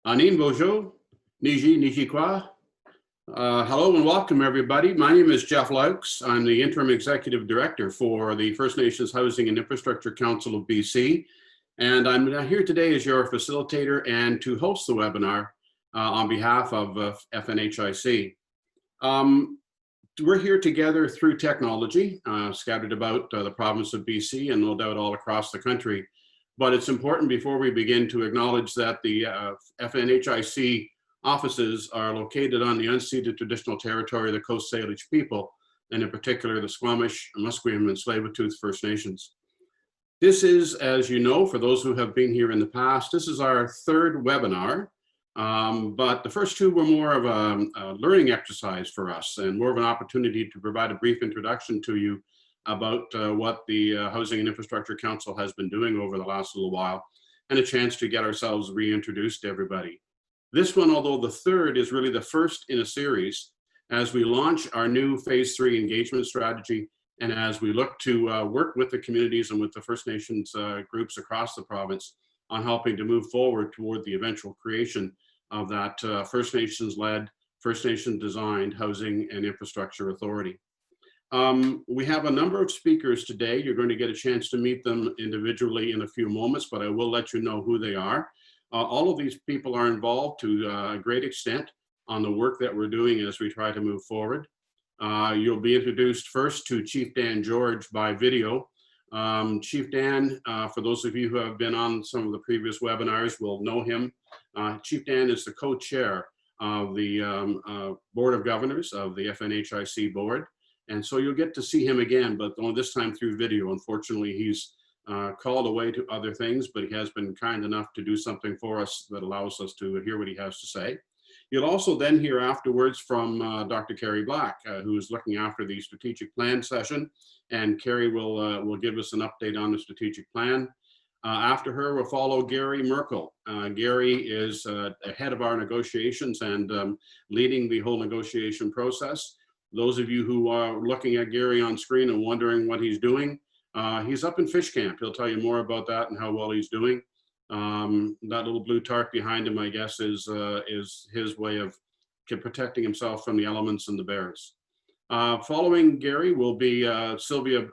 Anin Bojo, Niji Nijikwa. Hello and welcome, everybody. My name is Jeff Loucks. I'm the Interim Executive Director for the First Nations Housing and Infrastructure Council of BC. And I'm here today as your facilitator and to host the webinar on behalf of FNHIC. We're here together through technology, scattered about the province of BC and no doubt all across the country. But it's important before we begin to acknowledge that the FNHIC offices are located on the unceded traditional territory of the Coast Salish people, and in particular the Squamish, Musqueam, and Tsleil-Waututh First Nations. This is, as you know, for those who have been here in the past, this is our third webinar, but the first two were more of a learning exercise for us and more of an opportunity to provide a brief introduction to you about what the Housing and Infrastructure Council has been doing over the last little while, and a chance to get ourselves reintroduced to everybody. This one, although the third, is really the first in a series as we launch our new Phase 3 engagement strategy, and as we look to work with the communities and with the First Nations groups across the province on helping to move forward toward the eventual creation of that First Nations-led, First Nation-designed Housing and Infrastructure Authority. We have a number of speakers today. You're going to get a chance to meet them individually in a few moments, but I will let you know who they are. All of these people are involved to a great extent on the work that we're doing as we try to move forward. You'll be introduced first to Chief Dan George by video. Chief Dan, for those of you who have been on some of the previous webinars, will know him. Chief Dan is the co-chair of the Board of Governors of the FNHIC board. And so you'll get to see him again, but this time through video. Unfortunately, he's called away to other things, but he has been kind enough to do something for us that allows us to hear what he has to say. You'll also then hear afterwards from Dr. Kerry Black, who is looking after the strategic plan session, and Kerry will give us an update on the strategic plan. After her will follow Garry Merkel. Garry is ahead of our negotiations and leading the whole negotiation process. Those of you who are looking at Garry on screen and wondering what he's doing, he's up in fish camp. He'll tell you more about that and how well he's doing. That little blue tarp behind him, I guess, is his way of protecting himself from the elements and the bears. Following Garry will be Sylvia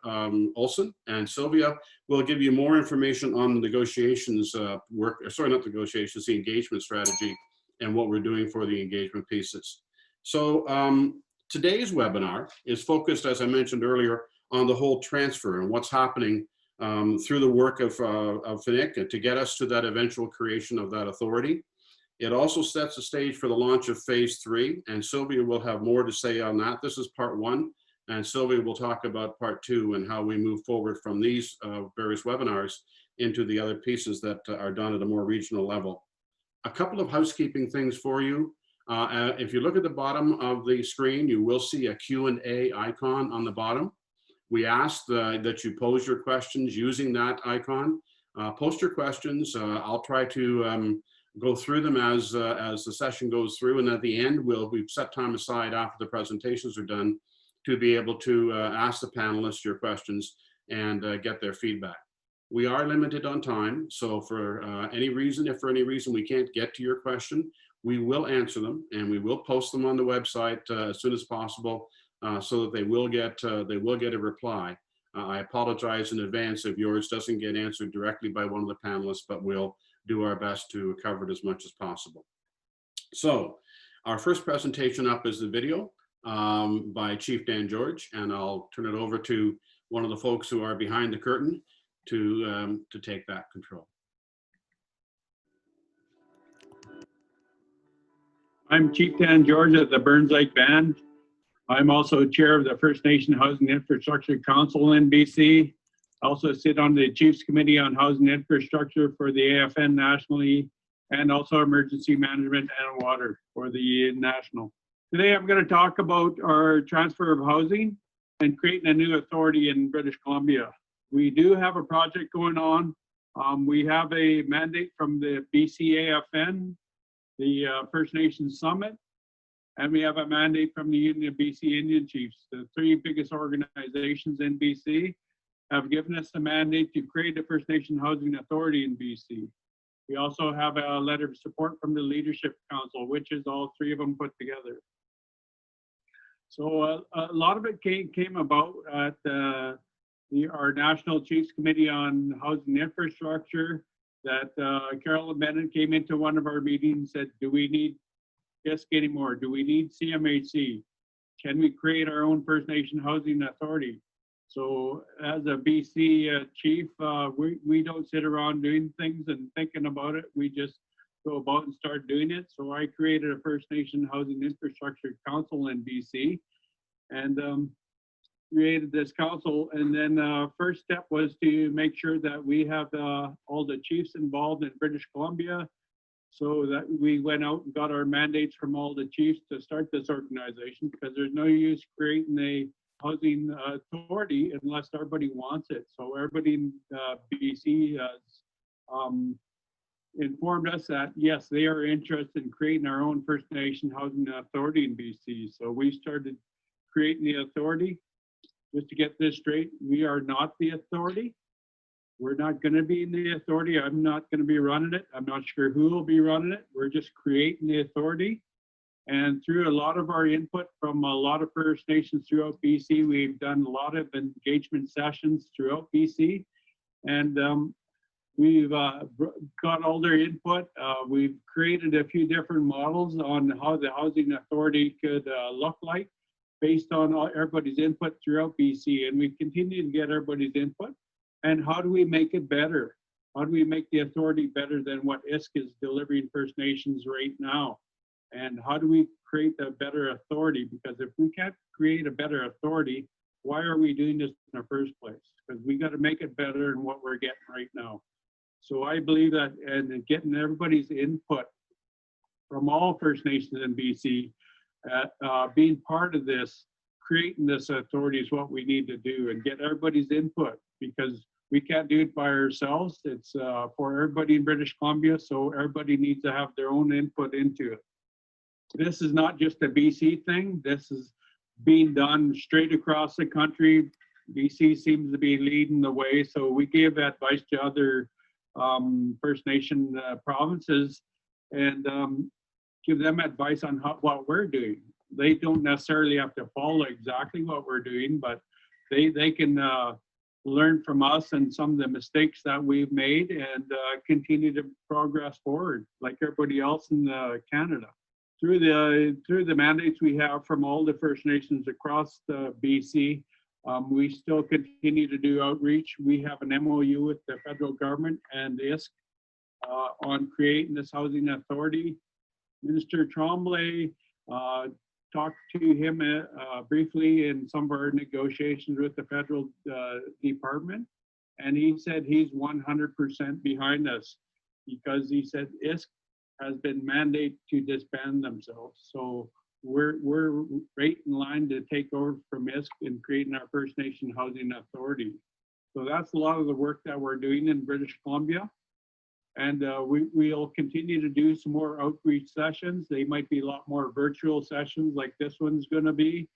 Olson, and Sylvia will give you more information on the negotiations the engagement strategy and what we're doing for the engagement pieces. So today's webinar is focused, as I mentioned earlier, on the whole transfer and what's happening through the work of FNHIC to get us to that eventual creation of that authority. It also sets the stage for the launch of Phase 3, and Sylvia will have more to say on that. This is part 1, and Sylvia will talk about part 2 and how we move forward from these various webinars into the other pieces that are done at a more regional level. A couple of housekeeping things for you. If you look at the bottom of the screen, you will see a Q&A icon on the bottom. We ask that you pose your questions using that icon. Post your questions. I'll try to go through them as the session goes through, and at the end we've set time aside after the presentations are done to be able to ask the panelists your questions and get their feedback. We are limited on time, so for any reason, if for any reason we can't get to your question, we will answer them and we will post them on the website as soon as possible so that they will get a reply. I apologize in advance if yours doesn't get answered directly by one of the panelists, but we'll do our best to cover it as much as possible. So our first presentation up is the video by Chief Dan George, and I'll turn it over to one of the folks who are behind the curtain to take that control. I'm Chief Dan George of the Burns Lake Band. I'm also chair of the First Nation Housing Infrastructure Council in BC. I also sit on the Chiefs Committee on Housing Infrastructure for the AFN nationally, and also Emergency Management and Water for the national. Today I'm going to talk about our transfer of housing and creating a new authority in British Columbia. We do have a project going on. We have a mandate from the BCAFN, the First Nations Summit, and we have a mandate from the Union of BC Indian Chiefs. The 3 biggest organizations in BC have given us the mandate to create a First Nation Housing Authority in BC. We also have a letter of support from the Leadership Council, which is all three of them put together. So a lot of it came about at our National Chiefs Committee on Housing Infrastructure, that Carolyn Bennett came into one of our meetings and said, do we need FNHIC anymore? Do we need CMHC? Can we create our own First Nation Housing Authority? So as a BC chief, we don't sit around doing things and thinking about it. We just go about and start doing it. So I created a First Nation Housing Infrastructure Council in BC and created this council. And then first step was to make sure that we have all the chiefs involved in British Columbia, so that we went out and got our mandates from all the chiefs to start this organization, because there's no use creating a housing authority unless everybody wants it. So everybody in BC has informed us that yes, they are interested in creating our own First Nation Housing Authority in BC. So we started creating the authority. Just to get this straight, we are not the authority. We're not going to be in the authority. I'm not going to be running it. I'm not sure who will be running it. We're just creating the authority. And through a lot of our input from a lot of First Nations throughout BC, we've done a lot of engagement sessions throughout BC. And we've got all their input. We've created a few different models on how the housing authority could look like based on everybody's input throughout BC. And we continue to get everybody's input. And how do we make it better? How do we make the authority better than what FNHIC is delivering First Nations right now? And how do we create a better authority? Because if we can't create a better authority, why are we doing this in the first place? Because we got to make it better than what we're getting right now. So I believe that, and getting everybody's input from all First Nations in BC, being part of this, creating this authority is what we need to do, and get everybody's input, because we can't do it by ourselves. It's for everybody in British Columbia, so everybody needs to have their own input into it. This is not just a BC thing. This is being done straight across the country. BC seems to be leading the way, so we give advice to other First Nation provinces and give them advice on what we're doing. They don't necessarily have to follow exactly what we're doing, but they can learn from us and some of the mistakes that we've made and continue to progress forward like everybody else in Canada. Through the mandates we have from all the First Nations across the BC, we still continue to do outreach. We have an MOU with the federal government and FNHIC on creating this housing authority. Minister Tremblay, talked to him briefly in some of our negotiations with the federal department, and he said he's 100% behind us, because he said FNHIC has been mandated to disband themselves. So we're right in line to take over from FNHIC in creating our First Nation Housing Authority. So that's a lot of the work that we're doing in British Columbia. And we'll continue to do some more outreach sessions. They might be a lot more virtual sessions like this one's gonna be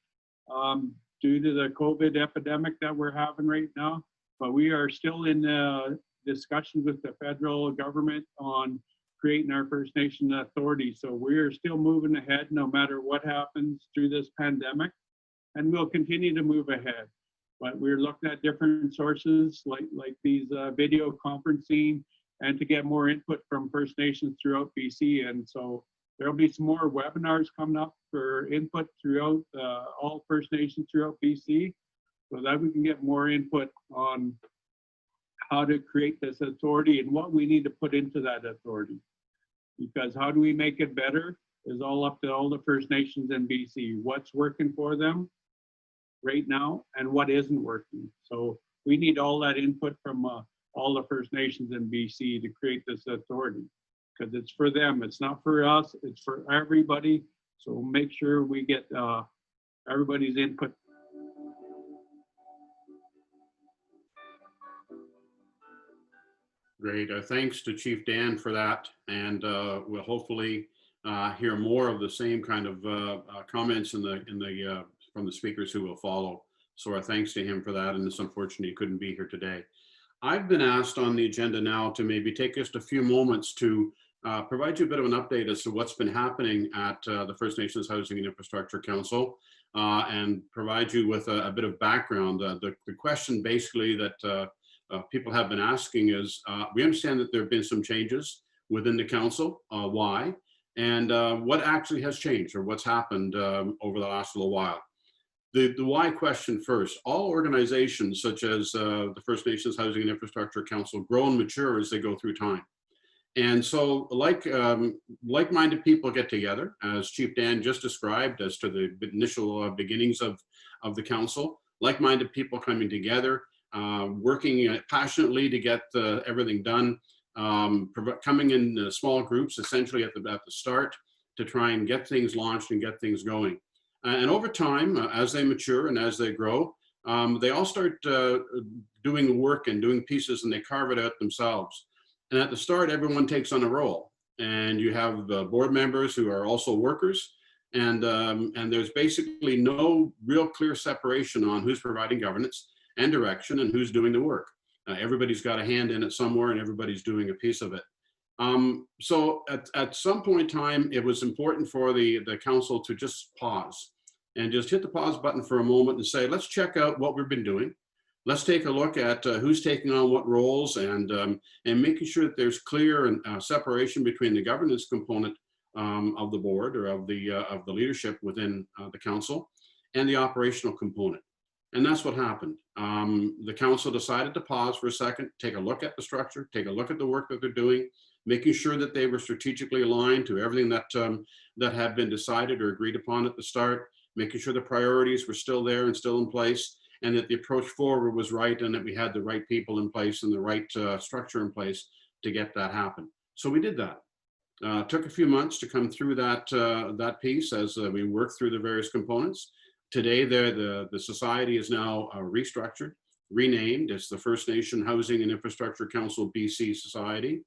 due to the COVID epidemic that we're having right now. But we are still in discussions with the federal government on creating our First Nation Authority. So we're still moving ahead no matter what happens through this pandemic, and we'll continue to move ahead. But we're looking at different sources like these video conferencing, and to get more input from First Nations throughout BC. And so there'll be some more webinars coming up for input throughout all First Nations throughout BC, so that we can get more input on how to create this authority and what we need to put into that authority. Because how do we make it better is all up to all the First Nations in BC. What's working for them right now and what isn't working. So we need all that input from all the First Nations in BC to create this authority, because it's for them. It's not for us, it's for everybody. So make sure we get everybody's input. Great. Thanks to Chief Dan for that. And we'll hopefully hear more of the same kind of comments from the speakers who will follow. So our thanks to him for that. And it's unfortunate he couldn't be here today. I've been asked on the agenda now to maybe take just a few moments to provide you a bit of an update as to what's been happening at the First Nations Housing and Infrastructure Council and provide you with a bit of background. The question basically that people have been asking is, we understand that there have been some changes within the council. Why? And what actually has changed or what's happened over the last little while. The why question first. All organizations such as the First Nations Housing and Infrastructure Council grow and mature as they go through time. And so like-minded people get together, as Chief Dan just described as to the initial beginnings of the council. Like-minded people coming together, working passionately to get everything done, coming in small groups essentially at the start to try and get things launched and get things going. And over time, as they mature and as they grow, they all start doing work and doing pieces and they carve it out themselves. And at the start, everyone takes on a role. And you have the board members who are also workers. And there's basically no real clear separation on who's providing governance and direction and who's doing the work. Everybody's got a hand in it somewhere and everybody's doing a piece of it. So at some point in time, it was important for the council to just pause and just hit the pause button for a moment and say, let's check out what we've been doing. Let's take a look at who's taking on what roles and making sure that there's clear and separation between the governance component of the board or of the leadership within the council and the operational component. And that's what happened. The council decided to pause for a second, take a look at the structure, take a look at the work that they're doing, making sure that they were strategically aligned to everything that that had been decided or agreed upon at the start, making sure the priorities were still there and still in place, and that the approach forward was right and that we had the right people in place and the right structure in place to get that happen. So we did that. Took a few months to come through that piece as we worked through the various components. Today, the society is now restructured, renamed. It's the First Nation Housing and Infrastructure Council BC Society.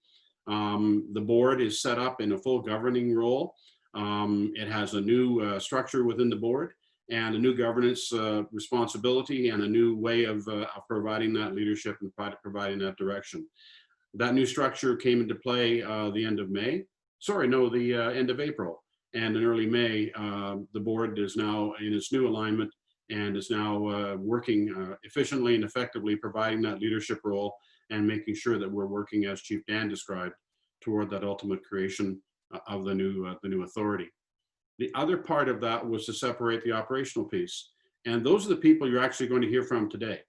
The board is set up in a full governing role. It has a new structure within the board and a new governance responsibility and a new way of providing that leadership and providing that direction. That new structure came into play the end of May. Sorry, no, the end of April. And in early May, the board is now in its new alignment and is now working efficiently and effectively, providing that leadership role and making sure that we're working, as Chief Dan described, toward that ultimate creation of the new authority. The other part of that was to separate the operational piece. And those are the people you're actually going to hear from today.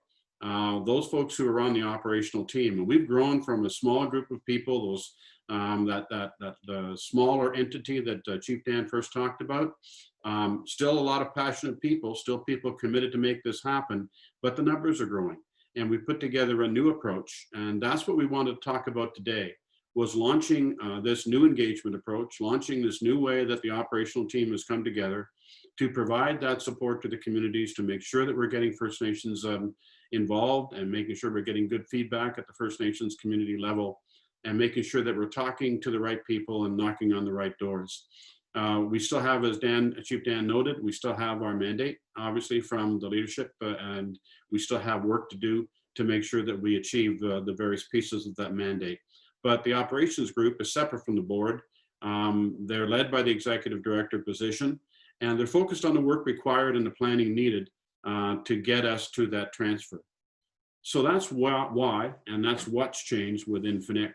Those folks who are on the operational team. And we've grown from a small group of people, those the smaller entity that Chief Dan first talked about. Still a lot of passionate people, still people committed to make this happen, but the numbers are growing. And we put together a new approach. And that's what we wanted to talk about today, was launching this new engagement approach, launching this new way that the operational team has come together to provide that support to the communities, to make sure that we're getting First Nations involved and making sure we're getting good feedback at the First Nations community level and making sure that we're talking to the right people and knocking on the right doors. We still have, as Chief Dan noted, we still have our mandate, obviously, from the leadership, and we still have work to do to make sure that we achieve the various pieces of that mandate. But the operations group is separate from the board. They're led by the executive director position, and they're focused on the work required and the planning needed to get us to that transfer. So that's why, and that's what's changed within FNHIC.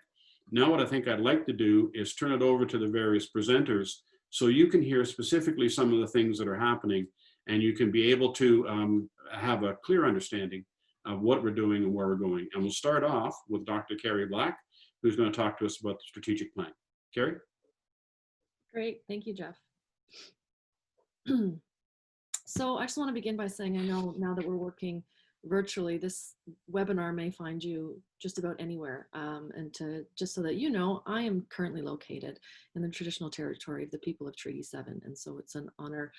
Now what I think I'd like to do is turn it over to the various presenters so you can hear specifically some of the things that are happening and you can be able to have a clear understanding of what we're doing and where we're going. And we'll start off with Dr. Kerry Black, who's going to talk to us about the strategic plan. Kerry? Great, thank you, Jeff. So I just want to begin by saying, I know now that we're working virtually, this webinar may find you just about anywhere. And just so that you know, I am currently located in the traditional territory of the people of Treaty 7. And so it's an honor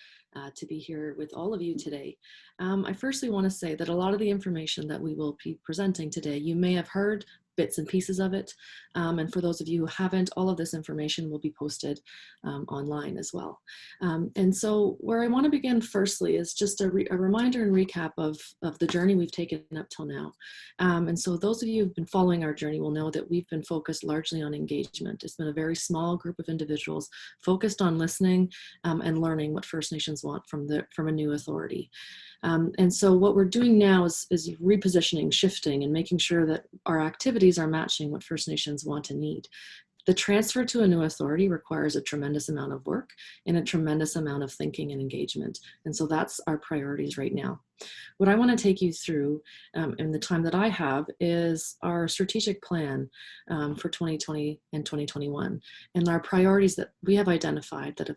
to be here with all of you today. I firstly want to say that a lot of the information that we will be presenting today, you may have heard bits and pieces of it. And for those of you who haven't, all of this information will be posted online as well. And so where I want to begin firstly is just a reminder and recap of the journey we've taken up till now. And so those of you who've been following our journey will know that we've been focused largely on engagement. It's been a very small group of individuals focused on listening and learning what First Nations want from a new authority. And so what we're doing now is repositioning, shifting, and making sure that our activities are matching what First Nations want and need. The transfer to a new authority requires a tremendous amount of work and a tremendous amount of thinking and engagement. And so that's our priorities right now. What I want to take you through in the time that I have is our strategic plan for 2020 and 2021, and our priorities that we have identified that have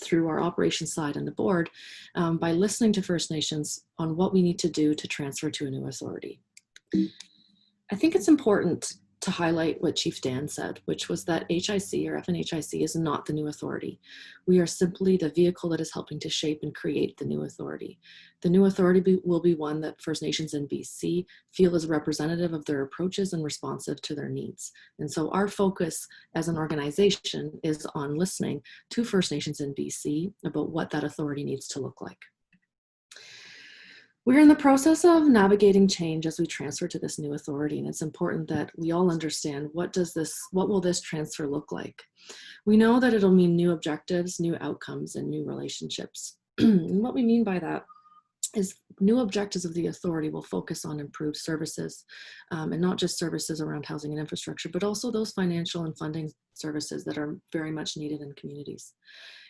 through our operations side and the board by listening to First Nations on what we need to do to transfer to a new authority. I think it's important to highlight what Chief Dan said, which was that HIC or FNHIC is not the new authority. We are simply the vehicle that is helping to shape and create the new authority. The new authority will be one that First Nations in BC feel is representative of their approaches and responsive to their needs. And so our focus as an organization is on listening to First Nations in BC about what that authority needs to look like. We're in the process of navigating change as we transfer to this new authority, and it's important that we all understand what will this transfer look like. We know that it'll mean new objectives, new outcomes, and new relationships. And what we mean by that is new objectives of the authority will focus on improved services, and not just services around housing and infrastructure, but also those financial and funding services that are very much needed in communities.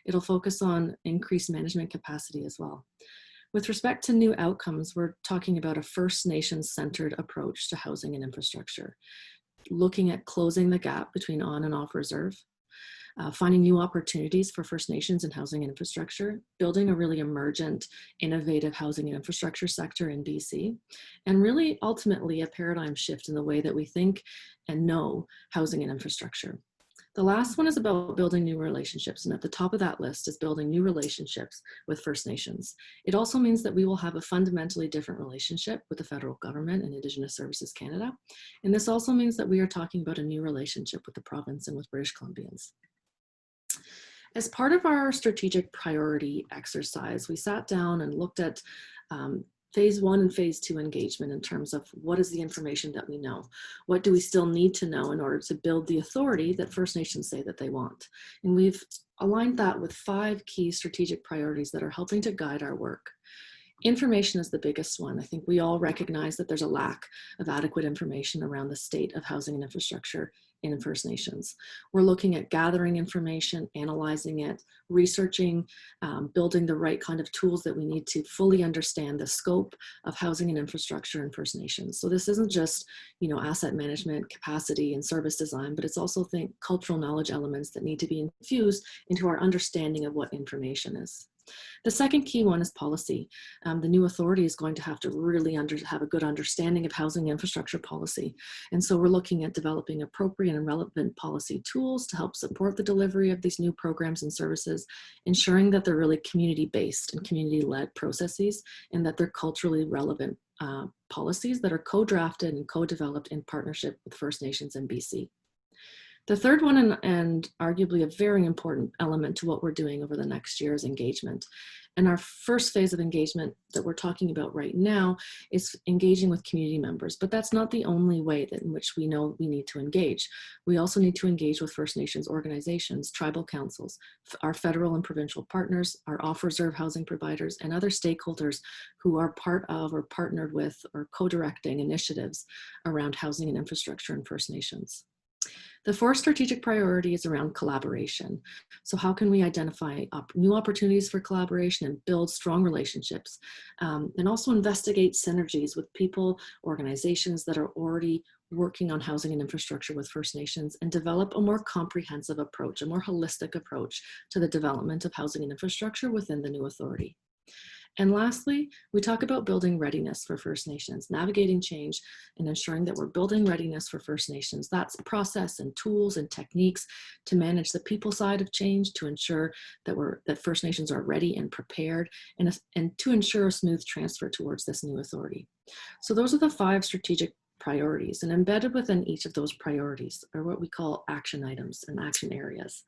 It'll focus on increased management capacity as well. With respect to new outcomes, we're talking about a First Nations-centered approach to housing and infrastructure, looking at closing the gap between on and off reserve, finding new opportunities for First Nations in housing and infrastructure, building a really emergent, innovative housing and infrastructure sector in BC, and really ultimately a paradigm shift in the way that we think and know housing and infrastructure. The last one is about building new relationships, and at the top of that list is building new relationships with First Nations. It also means that we will have a fundamentally different relationship with the federal government and Indigenous Services Canada, and this also means that we are talking about a new relationship with the province and with British Columbians. As part of our strategic priority exercise, we sat down and looked at phase 1 and phase 2 engagement in terms of what is the information that we know? What do we still need to know in order to build the authority that First Nations say that they want? And we've aligned that with 5 key strategic priorities that are helping to guide our work. Information is the biggest one. I think we all recognize that there's a lack of adequate information around the state of housing and infrastructure in First Nations. We're looking at gathering information, analyzing it, researching, building the right kind of tools that we need to fully understand the scope of housing and infrastructure in First Nations. So this isn't just, asset management, capacity, and service design, but it's also cultural knowledge elements that need to be infused into our understanding of what information is. The second key one is policy. The new authority is going to have to really have a good understanding of housing infrastructure policy. And so we're looking at developing appropriate and relevant policy tools to help support the delivery of these new programs and services, ensuring that they're really community-based and community-led processes, and that they're culturally relevant policies that are co-drafted and co-developed in partnership with First Nations in BC. The third one, and arguably a very important element to what we're doing over the next year, is engagement. And our first phase of engagement that we're talking about right now is engaging with community members, but that's not the only way in which we know we need to engage. We also need to engage with First Nations organizations, tribal councils, our federal and provincial partners, our off-reserve housing providers, and other stakeholders who are part of or partnered with or co-directing initiatives around housing and infrastructure in First Nations. The fourth strategic priority is around collaboration. So how can we identify new opportunities for collaboration and build strong relationships, and also investigate synergies with people, organizations that are already working on housing and infrastructure with First Nations, and develop a more comprehensive approach, a more holistic approach to the development of housing and infrastructure within the new authority. And lastly, we talk about building readiness for First Nations, navigating change and ensuring that we're building readiness for First Nations. That's process and tools and techniques to manage the people side of change, to ensure that First Nations are ready and prepared, and to ensure a smooth transfer towards this new authority. So those are the 5 strategic priorities, and embedded within each of those priorities are what we call action items and action areas.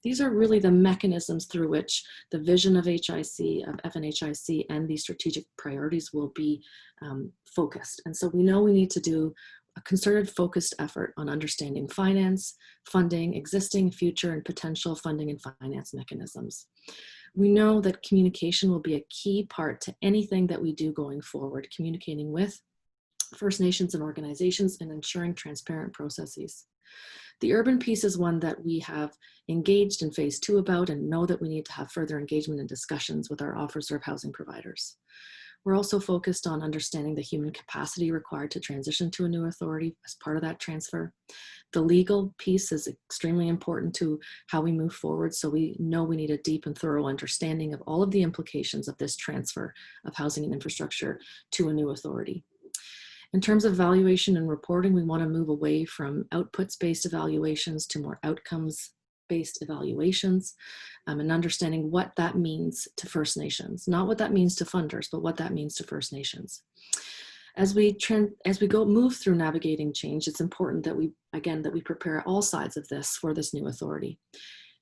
These are really the mechanisms through which the vision of HIC, of FNHIC, and these strategic priorities will be focused. And so we know we need to do a concerted, focused effort on understanding finance, funding, existing, future, and potential funding and finance mechanisms. We know that communication will be a key part to anything that we do going forward, communicating with First Nations and organizations and ensuring transparent processes. The urban piece is one that we have engaged in phase 2 about and know that we need to have further engagement and discussions with our officer of housing providers. We're also focused on understanding the human capacity required to transition to a new authority as part of that transfer. The legal piece is extremely important to how we move forward, so we know we need a deep and thorough understanding of all of the implications of this transfer of housing and infrastructure to a new authority. In terms of evaluation and reporting, we want to move away from outputs-based evaluations to more outcomes-based evaluations, and understanding what that means to First Nations, not what that means to funders, but what that means to First Nations. As we move through navigating change, it's important that we prepare all sides of this for this new authority.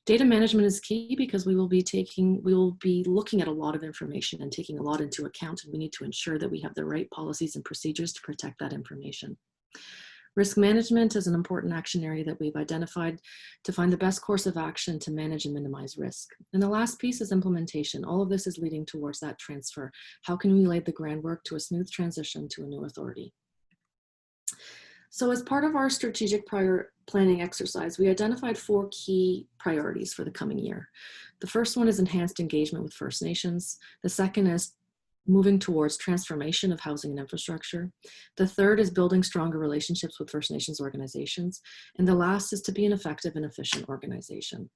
Data management is key because we will be looking at a lot of information and taking a lot into account, and we need to ensure that we have the right policies and procedures to protect that information. Risk management is an important action area that we've identified to find the best course of action to manage and minimize risk. And the last piece is implementation. All of this is leading towards that transfer. How can we lay the groundwork to a smooth transition to a new authority? So as part of our strategic planning exercise, we identified 4 key priorities for the coming year. The first one is enhanced engagement with First Nations. The second is moving towards transformation of housing and infrastructure. The third is building stronger relationships with First Nations organizations. And the last is to be an effective and efficient organization.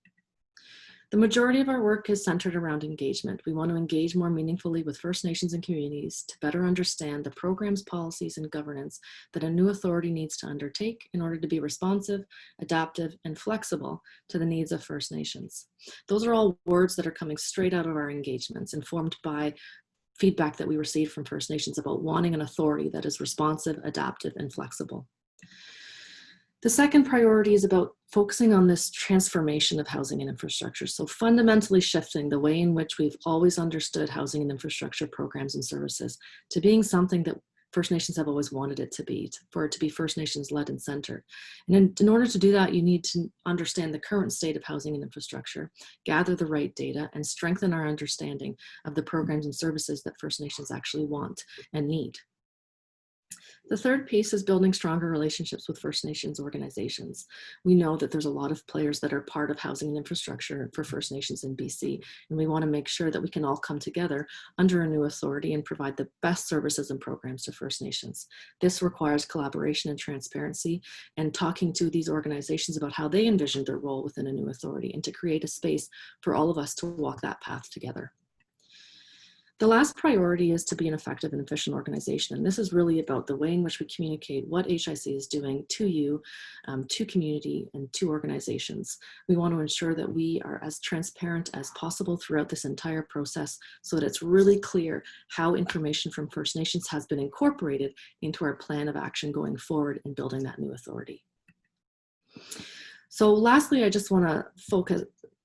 The majority of our work is centered around engagement. We want to engage more meaningfully with First Nations and communities to better understand the programs, policies, and governance that a new authority needs to undertake in order to be responsive, adaptive, and flexible to the needs of First Nations. Those are all words that are coming straight out of our engagements, informed by feedback that we received from First Nations about wanting an authority that is responsive, adaptive, and flexible. The second priority is about focusing on this transformation of housing and infrastructure. So fundamentally shifting the way in which we've always understood housing and infrastructure programs and services to being something that First Nations have always wanted it to be, for it to be First Nations led and centered. And in order to do that, you need to understand the current state of housing and infrastructure, gather the right data, and strengthen our understanding of the programs and services that First Nations actually want and need. The third piece is building stronger relationships with First Nations organizations. We know that there's a lot of players that are part of housing and infrastructure for First Nations in BC, and we want to make sure that we can all come together under a new authority and provide the best services and programs to First Nations. This requires collaboration and transparency and talking to these organizations about how they envision their role within a new authority and to create a space for all of us to walk that path together. The last priority is to be an effective and efficient organization. And this is really about the way in which we communicate what HIC is doing to you, to community, and to organizations. We want to ensure that we are as transparent as possible throughout this entire process so that it's really clear how information from First Nations has been incorporated into our plan of action going forward in building that new authority. So lastly, I just want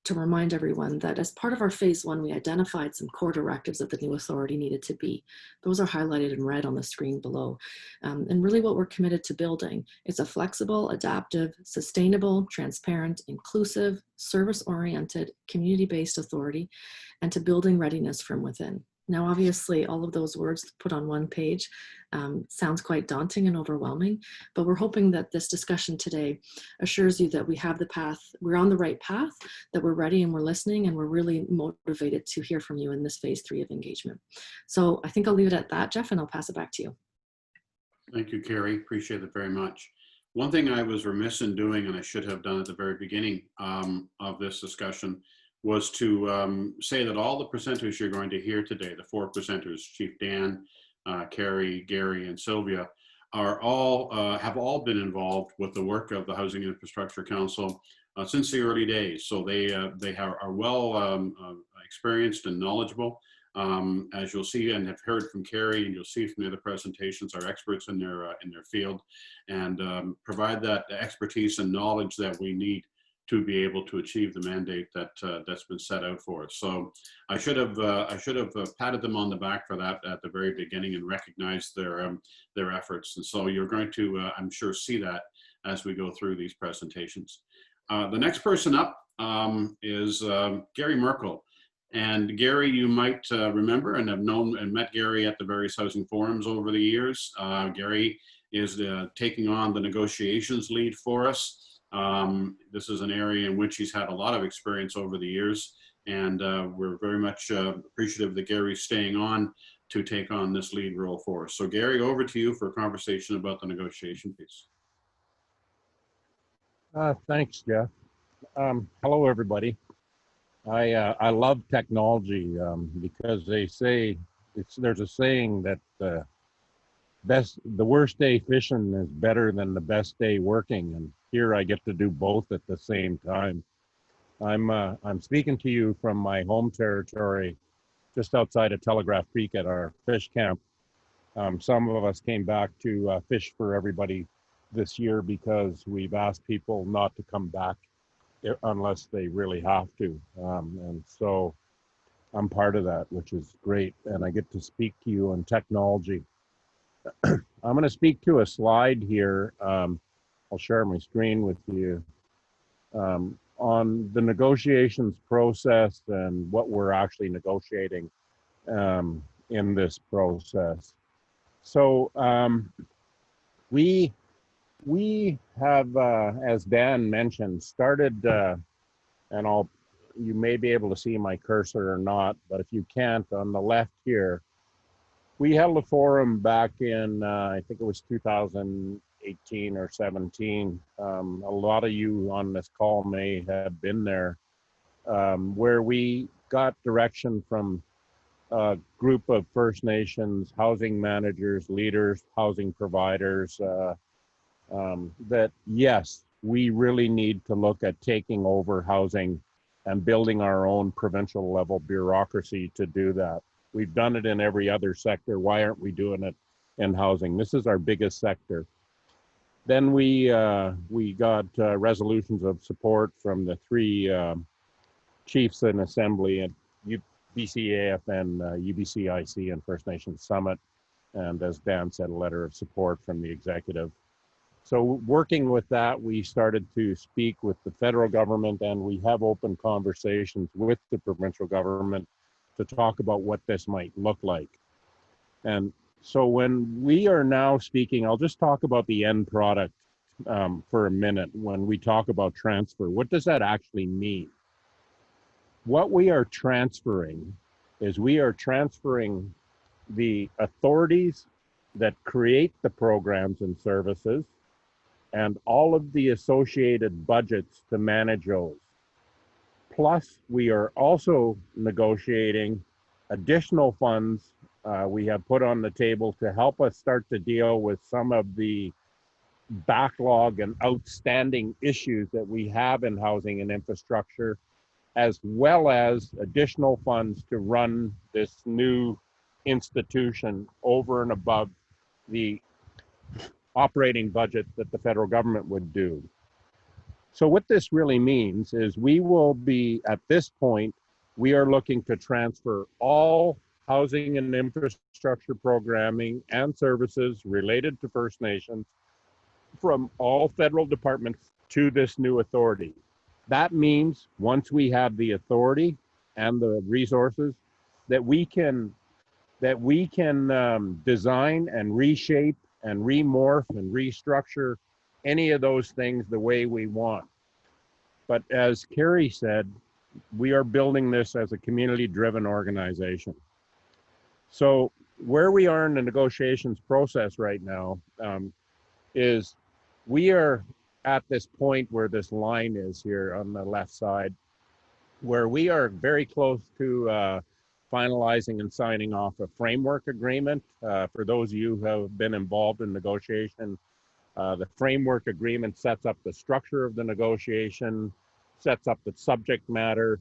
to remind everyone that as part of our phase 1, we identified some core directives that the new authority needed to be. Those are highlighted in red on the screen below. And really what we're committed to building is a flexible, adaptive, sustainable, transparent, inclusive, service-oriented, community-based authority, and to building readiness from within. Now, obviously, all of those words put on one page sounds quite daunting and overwhelming, but we're hoping that this discussion today assures you that we have the path, we're on the right path, that we're ready and we're listening, and we're really motivated to hear from you in this phase 3 of engagement. So I think I'll leave it at that, Jeff, and I'll pass it back to you. Thank you, Kerry. Appreciate it very much. One thing I was remiss in doing, and I should have done at the very beginning of this discussion, was to say that all the presenters you're going to hear today, the 4 presenters, Chief Dan, Kerry, Garry, and Sylvia, have all been involved with the work of the Housing and Infrastructure Council since the early days. So they are well experienced and knowledgeable As you'll see and have heard from Kerry, and you'll see from the other presentations, are experts in their field, and provide that expertise and knowledge that we need to be able to achieve the mandate that that's been set out for us. So I should have patted them on the back for that at the very beginning and recognized their efforts. And so you're going to, I'm sure, see that as we go through these presentations. The next person up is Garry Merkel. And Garry, you might remember and have known and met Garry at the various housing forums over the years. Garry is taking on the negotiations lead for us. This is an area in which he's had a lot of experience over the years, and we're very much appreciative that Garry's staying on to take on this lead role for us. So Garry, over to you for a conversation about the negotiation piece. Thanks, Jeff. Hello, everybody. I love technology because they say there's a saying that the worst day fishing is better than the best day working, and here I get to do both at the same time. I'm speaking to you from my home territory, just outside of Telegraph Creek at our fish camp. Some of us came back to fish for everybody this year because we've asked people not to come back unless they really have to. And so I'm part of that, which is great. And I get to speak to you on technology. I'm going to speak to a slide here. I'll share my screen with you on the negotiations process and what we're actually negotiating in this process. So we have, as Dan mentioned, started, and you may be able to see my cursor or not, but if you can't, on the left here, we held a forum back in, I think it was 2018 or 17. A lot of you on this call may have been there, where we got direction from a group of First Nations housing managers, leaders, housing providers, that yes, we really need to look at taking over housing and building our own provincial level bureaucracy to do that. We've done it in every other sector. Why aren't we doing it in housing? This is our biggest sector. Then we got resolutions of support from the three chiefs in assembly at BCAFN, UBCIC, and First Nations Summit. And as Dan said, a letter of support from the executive. So working with that, we started to speak with the federal government, and we have open conversations with the provincial government to talk about what this might look like. And so when we are now speaking, I'll just talk about the end product for a minute. When we talk about transfer, what does that actually mean? What we are transferring is we are transferring the authorities that create the programs and services and all of the associated budgets to manage those. Plus, we are also negotiating additional funds we have put on the table to help us start to deal with some of the backlog and outstanding issues that we have in housing and infrastructure, as well as additional funds to run this new institution over and above the operating budget that the federal government would do. So what this really means is we will be, at this point, we are looking to transfer all housing and infrastructure programming and services related to First Nations from all federal departments to this new authority. That means once we have the authority and the resources, that we can design and reshape and remorph and restructure any of those things the way we want. But as Kerry said, we are building this as a community-driven organization. So where we are in the negotiations process right now is we are at this point where this line is here on the left side, where we are very close to finalizing and signing off a framework agreement. For those of you who have been involved in negotiation, the framework agreement sets up the structure of the negotiation, sets up the subject matter,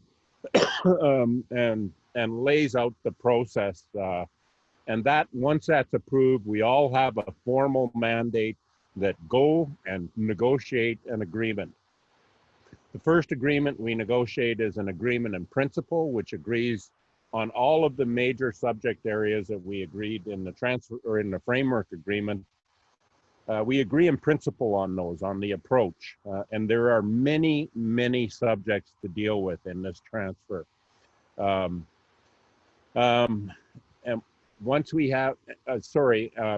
and and lays out the process. And that once that's approved, we all have a formal mandate that go and negotiate an agreement. The first agreement we negotiate is an agreement in principle, which agrees on all of the major subject areas that we agreed in the transfer or in the framework agreement. We agree in principle on those, on the approach, and there are many, many subjects to deal with in this transfer. And once we have,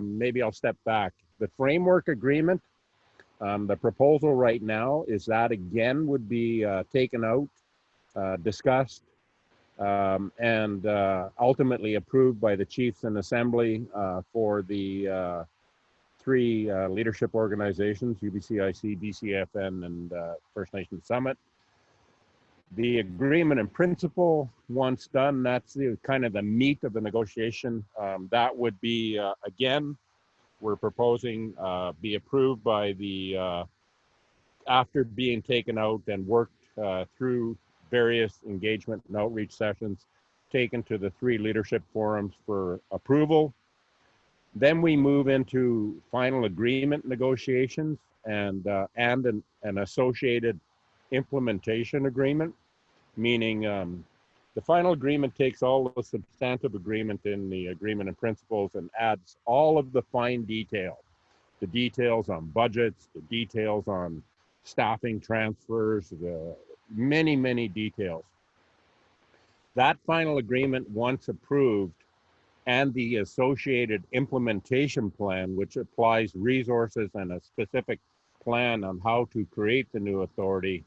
maybe I'll step back. The framework agreement, the proposal right now is that again would be taken out, discussed, and ultimately approved by the chiefs in assembly for the three leadership organizations, UBCIC, BCFN, and First Nations Summit. The agreement in principle, once done, that's the kind of the meat of the negotiation. That would be, again, we're proposing be approved by the, after being taken out and worked through various engagement and outreach sessions, taken to the three leadership forums for approval. Then we move into final agreement negotiations and an associated implementation agreement, meaning the final agreement takes all of the substantive agreement in the agreement and principles and adds all of the fine detail, the details on budgets, the details on staffing transfers, the many, many details. That final agreement, once approved, and the associated implementation plan, which applies resources and a specific plan on how to create the new authority,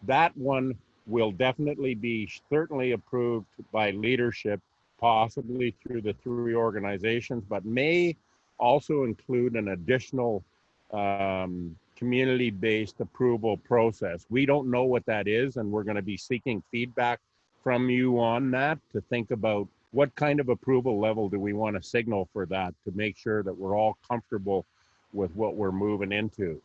that one will definitely be certainly approved by leadership, possibly through the three organizations, but may also include an additional community-based approval process. We don't know what that is, and we're going to be seeking feedback from you on that to think about what kind of approval level do we want to signal for that to make sure that we're all comfortable with what we're moving into.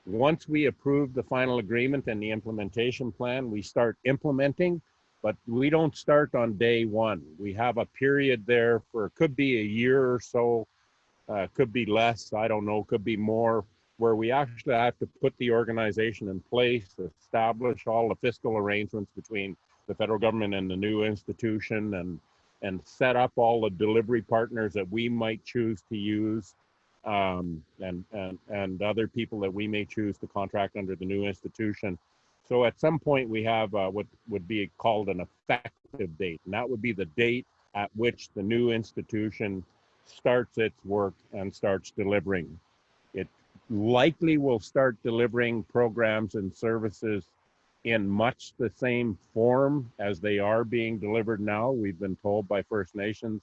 Once we approve the final agreement and the implementation plan, we start implementing, but we don't start on day one. We have a period there for, could be a year or so, could be less, I don't know, could be more, where we actually have to put the organization in place, establish all the fiscal arrangements between the federal government and the new institution, and set up all the delivery partners that we might choose to use, and other people that we may choose to contract under the new institution. So at some point we have what would be called an effective date, and that would be the date at which the new institution starts its work and starts delivering. It likely will start delivering programs and services in much the same form as they are being delivered now. We've been told by First Nations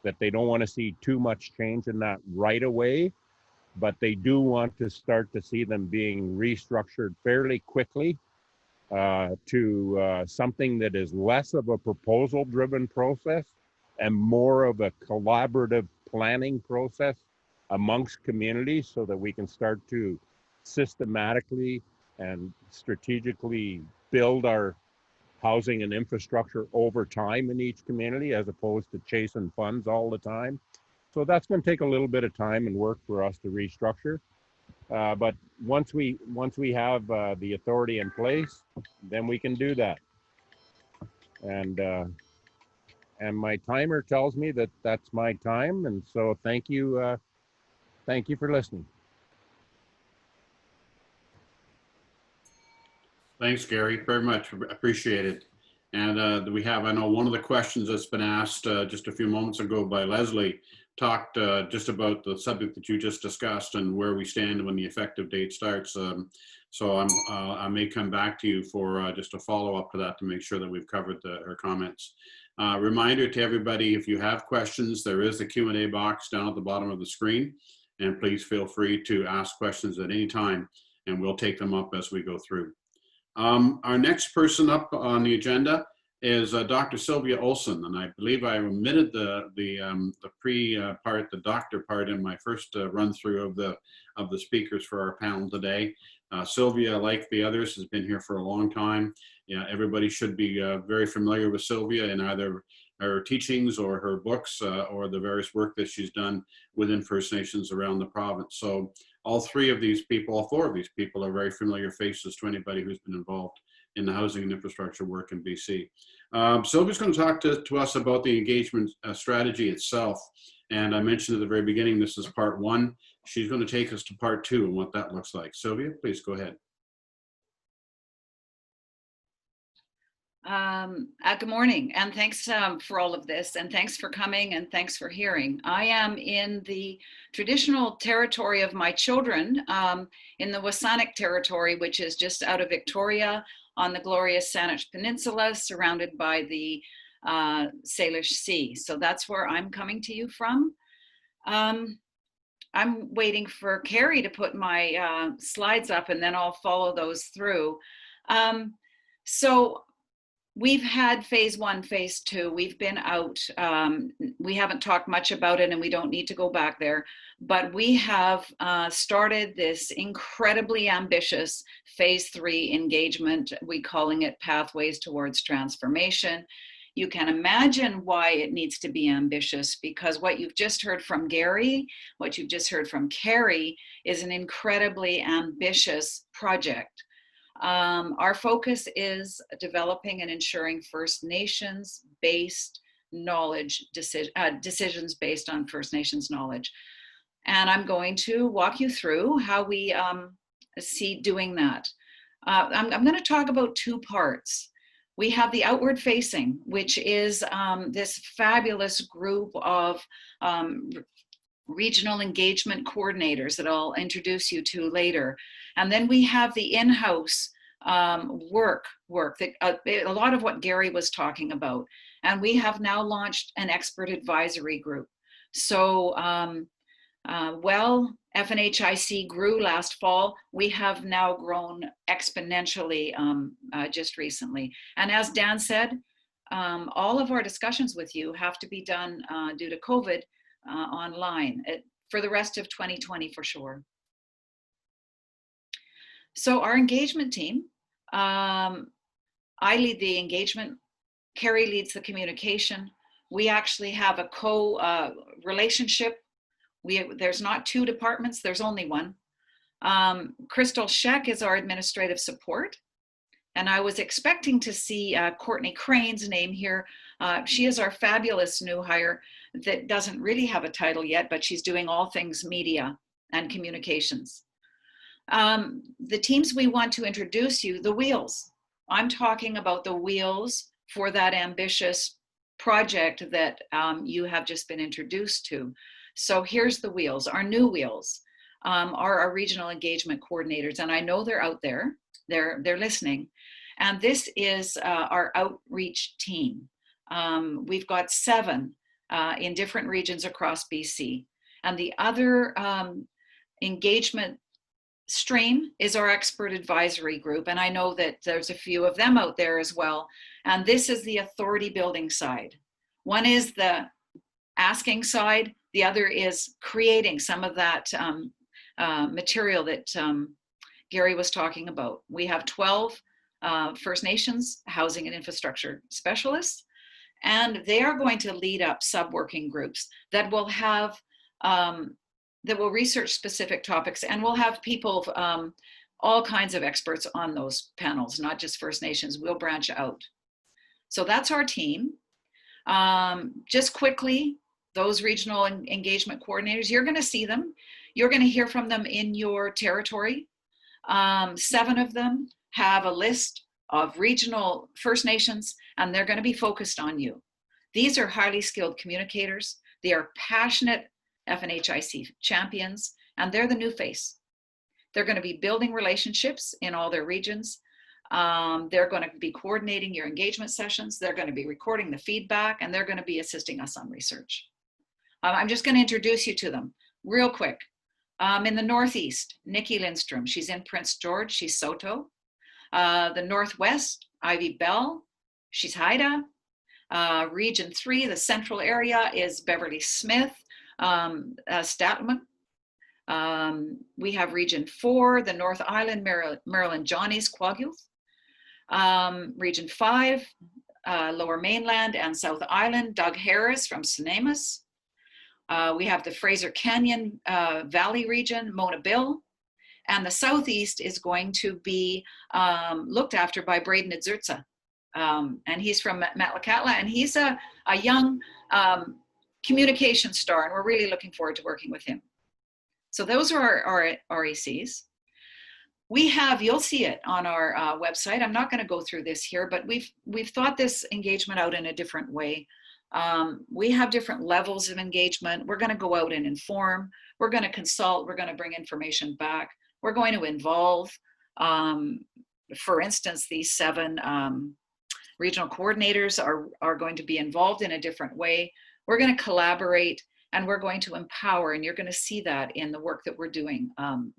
that they don't want to see too much change in that right away, but they do want to start to see them being restructured fairly quickly to something that is less of a proposal-driven process and more of a collaborative planning process amongst communities, so that we can start to systematically and strategically build our housing and infrastructure over time in each community, as opposed to chasing funds all the time. So that's going to take a little bit of time and work for us to restructure. But once we have the authority in place, then we can do that. And my timer tells me that that's my time, and so thank you for listening. Thanks, Gary, very much appreciated. And we have, I know one of the questions that's been asked just a few moments ago by Leslie talked just about the subject that you just discussed and where we stand when the effective date starts. So I may come back to you for just a follow-up to that to make sure that we've covered her comments. Reminder to everybody, if you have questions, there is a Q&A box down at the bottom of the screen, and please feel free to ask questions at any time, and we'll take them up as we go through. Our next person up on the agenda is Dr. Sylvia Olson, and I believe I omitted the pre-part, the doctor part in my first run through of the speakers for our panel today. Sylvia, like the others, has been here for a long time. Yeah, everybody should be very familiar with Sylvia in either her teachings or her books or the various work that she's done within First Nations around the province. So all three of these people, all four of these people are very familiar faces to anybody who's been involved in the housing and infrastructure work in BC. Sylvia's going to talk to us about the engagement strategy itself. And I mentioned at the very beginning, this is part one. She's going to take us to part two and what that looks like. Sylvia, please go ahead. Good morning, and thanks for all of this, and thanks for coming, and thanks for hearing. I am in the traditional territory of my children, in the Wasanic territory, which is just out of Victoria on the glorious Saanich Peninsula, surrounded by the Salish Sea. So that's where I'm coming to you from. I'm waiting for Kerry to put my slides up, and then I'll follow those through. So we've had phase one, phase two. We've been out. We haven't talked much about it, and we don't need to go back there. But we have started this incredibly ambitious phase three engagement. We're calling it Pathways Towards Transformation. You can imagine why it needs to be ambitious, because what you've just heard from Garry, what you've just heard from Kerry, is an incredibly ambitious project. Our focus is developing and ensuring First Nations-based knowledge, decisions based on First Nations knowledge. And I'm going to walk you through how we see doing that. I'm going to talk about two parts. We have the outward facing, which is this fabulous group of regional engagement coordinators that I'll introduce you to later. And then we have the in-house work that a lot of what Garry was talking about. And we have now launched an expert advisory group. So FNHIC grew last fall. We have now grown exponentially just recently. And as Dan said, all of our discussions with you have to be done due to COVID online for the rest of 2020 for sure. So our engagement team, I lead the engagement, Kerry leads the communication. We actually have a relationship. There's not two departments, there's only one. Crystal Scheck is our administrative support. And I was expecting to see Courtney Crane's name here. She is our fabulous new hire that doesn't really have a title yet, but she's doing all things media and communications. The teams we want to introduce you, the wheels. I'm talking about the wheels for that ambitious project that you have just been introduced to. So here's the wheels. Our new wheels are our regional engagement coordinators, and I know they're out there. They're listening. And this is our outreach team. We've got 7 in different regions across BC. And the other engagement stream is our expert advisory group. And I know that there's a few of them out there as well. And this is the authority building side. One is the asking side. The other is creating some of that material that Garry was talking about. We have 12 First Nations housing and infrastructure specialists, and they are going to lead up sub-working groups that will have that will research specific topics, and we'll have people, all kinds of experts on those panels, not just First Nations. We'll branch out. So that's our team. Just quickly, those regional engagement coordinators, you're going to see them. You're going to hear from them in your territory. 7 of them have a list of regional First Nations, and they're going to be focused on you. These are highly skilled communicators. They are passionate FNHIC champions, and they're the new face. They're going to be building relationships in all their regions. They're going to be coordinating your engagement sessions. They're going to be recording the feedback, and they're going to be assisting us on research. I'm just going to introduce you to them real quick. In the Northeast, Nikki Lindstrom, she's in Prince George, she's Soto. The Northwest, Ivy Bell, she's Haida. Region 3, the central area, is Beverly Smith, Statman. We have Region 4, the North Island, Maryland, Johnny's, Quaguth. Region 5, Lower Mainland and South Island, Doug Harris from Sanemus. We have the Fraser Canyon Valley region, Mona Bill. And the Southeast is going to be looked after by Braden Idzurtsa. And he's from Metlakatla, and he's a young communication star, and we're really looking forward to working with him. So those are our RECs. We have, you'll see it on our website. I'm not going to go through this here, but we've thought this engagement out in a different way. We have different levels of engagement. We're going to go out and inform. We're going to consult. We're going to bring information back. We're going to involve, for instance, these 7 regional coordinators are going to be involved in a different way. We're going to collaborate, and we're going to empower, and you're going to see that in the work that we're doing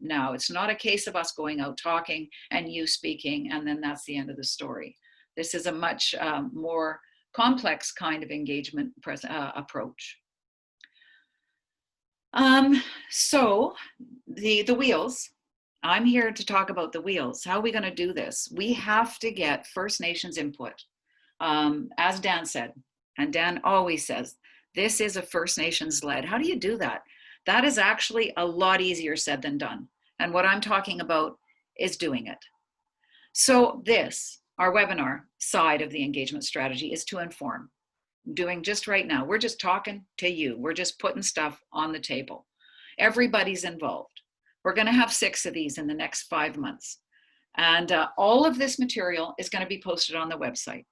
now. It's not a case of us going out talking and you speaking, and then that's the end of the story. This is a much more complex kind of engagement approach. So the wheels, I'm here to talk about the wheels. How are we going to do this? We have to get First Nations input. As Dan said, and Dan always says, this is a First Nations led. How do you do that? That is actually a lot easier said than done. And what I'm talking about is doing it. So this, our webinar side of the engagement strategy, is to inform. Doing just right now, we're just talking to you. We're just putting stuff on the table. Everybody's involved. We're going to have 6 of these in the next 5 months. And all of this material is going to be posted on the website.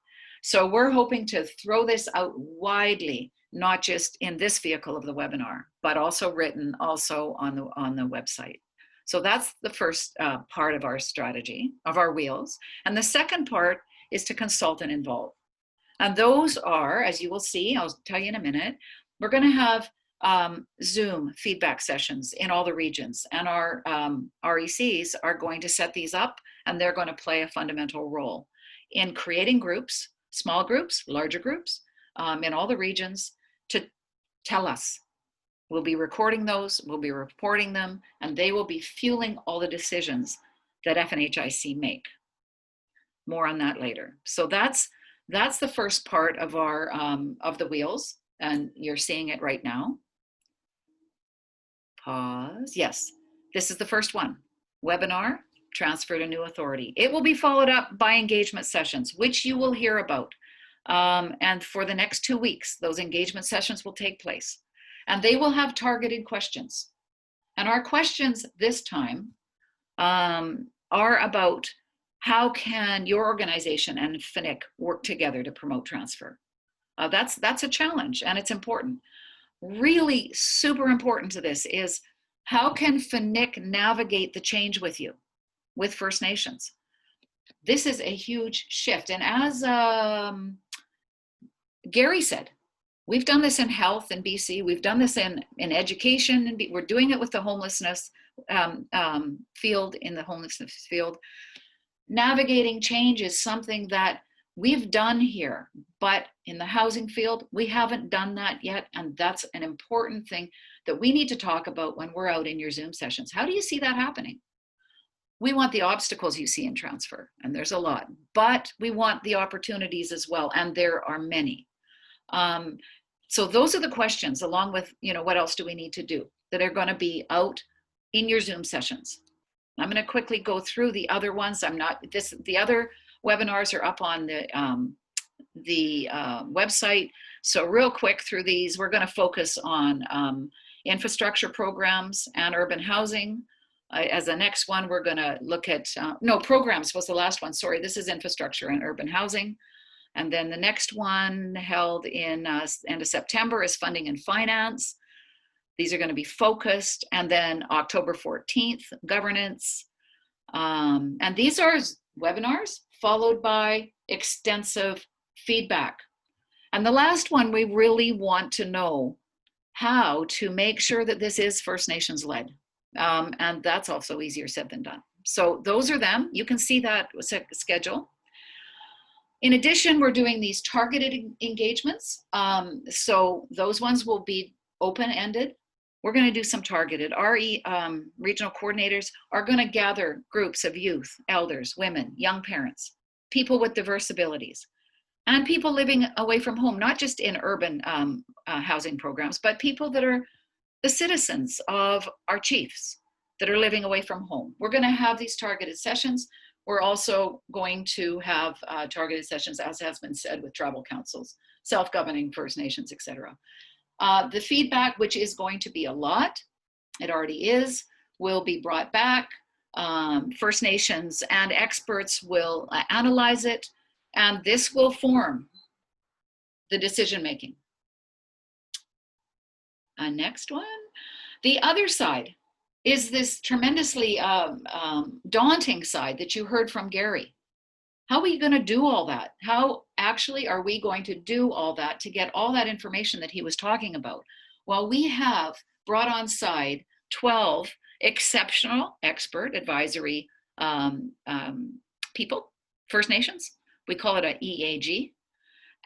So we're hoping to throw this out widely, not just in this vehicle of the webinar, but also written also on the website. So that's the first part of our strategy, of our wheels. And the second part is to consult and involve. And those are, as you will see, I'll tell you in a minute, we're going to have Zoom feedback sessions in all the regions, and our RECs are going to set these up, and they're going to play a fundamental role in creating groups, small groups, larger groups, in all the regions to tell us. We'll be recording those, we'll be reporting them, and they will be fueling all the decisions that FNHIC make. More on that later. So that's the first part of our of the wheels, and you're seeing it right now. Pause. Yes, this is the first one. Webinar, transfer to new authority. It will be followed up by engagement sessions, which you will hear about. And for the next 2 weeks, those engagement sessions will take place. And they will have targeted questions. And our questions this time are about how can your organization and FNHIC work together to promote transfer? That's a challenge, and it's important. Really super important to this is how can FNHIC navigate the change with you, with First Nations? This is a huge shift. And as Garry said, we've done this in health in BC, we've done this in education, and we're doing it with the homelessness field, in the homelessness field. Navigating change is something that we've done here, but in the housing field, we haven't done that yet. And that's an important thing that we need to talk about when we're out in your Zoom sessions. How do you see that happening? We want the obstacles you see in transfer, and there's a lot, but we want the opportunities as well, and there are many. So those are the questions, along with, what else do we need to do, that are going to be out in your Zoom sessions. I'm going to quickly go through the other ones. The other webinars are up on the website. So real quick through these, we're going to focus on infrastructure programs and urban housing. As the next one, we're going to look at, programs was the last one. Sorry, this is infrastructure and urban housing. And then the next one, held in end of September, is funding and finance. These are going to be focused. And then October 14th, governance. And these are webinars followed by extensive feedback. And the last one, we really want to know how to make sure that this is First Nations led. And that's also easier said than done. So those are them. You can see that schedule. In addition, we're doing these targeted engagements. So those ones will be open-ended. We're going to do some targeted. Our regional coordinators are going to gather groups of youth, elders, women, young parents, people with diverse abilities, and people living away from home, not just in urban housing programs, but people that are the citizens of our chiefs that are living away from home. We're going to have these targeted sessions. We're also going to have targeted sessions, as has been said, with tribal councils, self-governing First Nations, etc. The feedback, which is going to be a lot, it already is, will be brought back. First Nations and experts will analyze it, and this will form the decision-making. Next one. The other side is this tremendously daunting side that you heard from Garry. How are we going to do all that? How actually are we going to do all that to get all that information that he was talking about? Well, we have brought on side 12 exceptional expert advisory people, First Nations. We call it a EAG.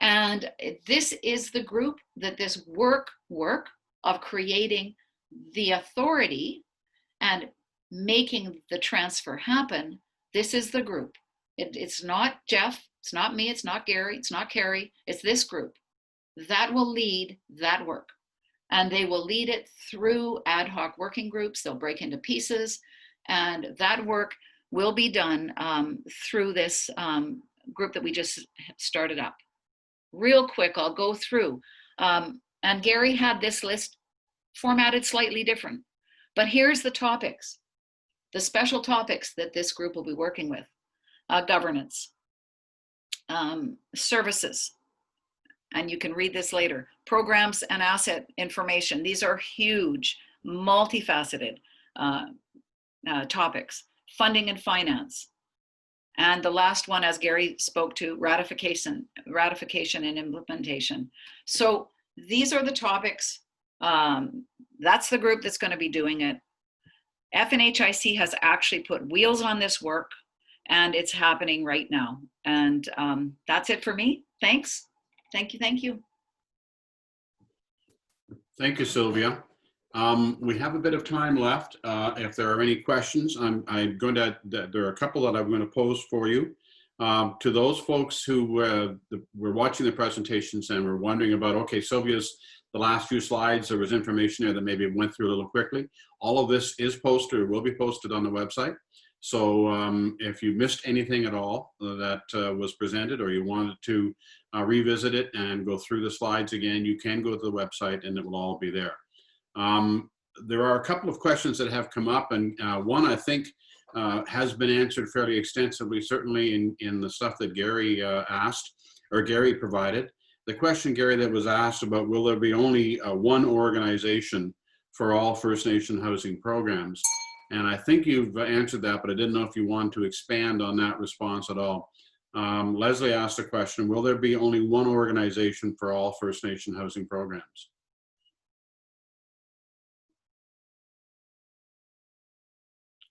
And this is the group that this work of creating the authority and making the transfer happen, this is the group. It's not Jeff, it's not me, it's not Garry, it's not Kerry, it's this group that will lead that work. And they will lead it through ad hoc working groups. They'll break into pieces, and that work will be done through this group that we just started up. Real quick, I'll go through. And Garry had this list formatted slightly different. But here's the topics, the special topics that this group will be working with. Governance, services, and you can read this later, programs and asset information. These are huge, multifaceted topics, funding and finance. And the last one, as Garry spoke to, ratification and implementation. So these are the topics. That's the group that's going to be doing it. FNHIC has actually put wheels on this work, and it's happening right now. And that's it for me. Thanks. Thank you. Thank you. Thank you, Sylvia. We have a bit of time left. If there are any questions, there are a couple that I'm going to pose for you. To those folks who were watching the presentations and were wondering about, okay, Sylvia's, the last few slides, there was information there that maybe went through a little quickly. All of this is posted or will be posted on the website. So if you missed anything at all that was presented, or you wanted to revisit it and go through the slides again, you can go to the website and it will all be there. There are a couple of questions that have come up, and one I think has been answered fairly extensively, certainly in the stuff that Garry asked, or Garry provided. The question, Garry, that was asked about, will there be only one organization for all First Nation housing programs? And I think you've answered that, but I didn't know if you wanted to expand on that response at all. Leslie asked a question, will there be only one organization for all First Nation housing programs?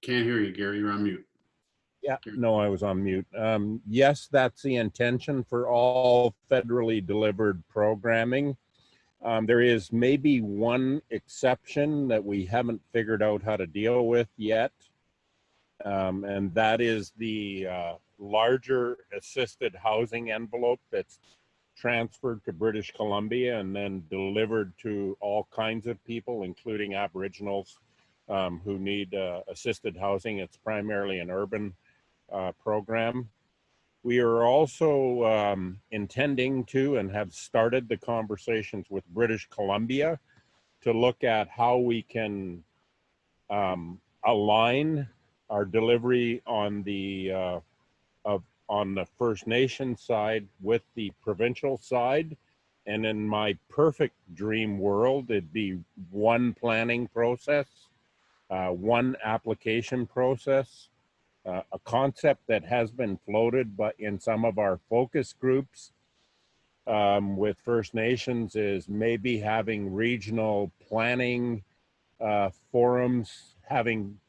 Can't hear you, Garry, you're on mute. Yeah, no, I was on mute. Yes, that's the intention for all federally delivered programming. There is maybe one exception that we haven't figured out how to deal with yet, and that is the larger assisted housing envelope that's transferred to British Columbia and then delivered to all kinds of people, including Aboriginals who need assisted housing. It's primarily an urban program. We are also intending to and have started the conversations with British Columbia to look at how we can align our delivery on the First Nation side with the provincial side. And in my perfect dream world, it'd be one planning process, one application process. A concept that has been floated but in some of our focus groups with First Nations is maybe having regional planning forums, having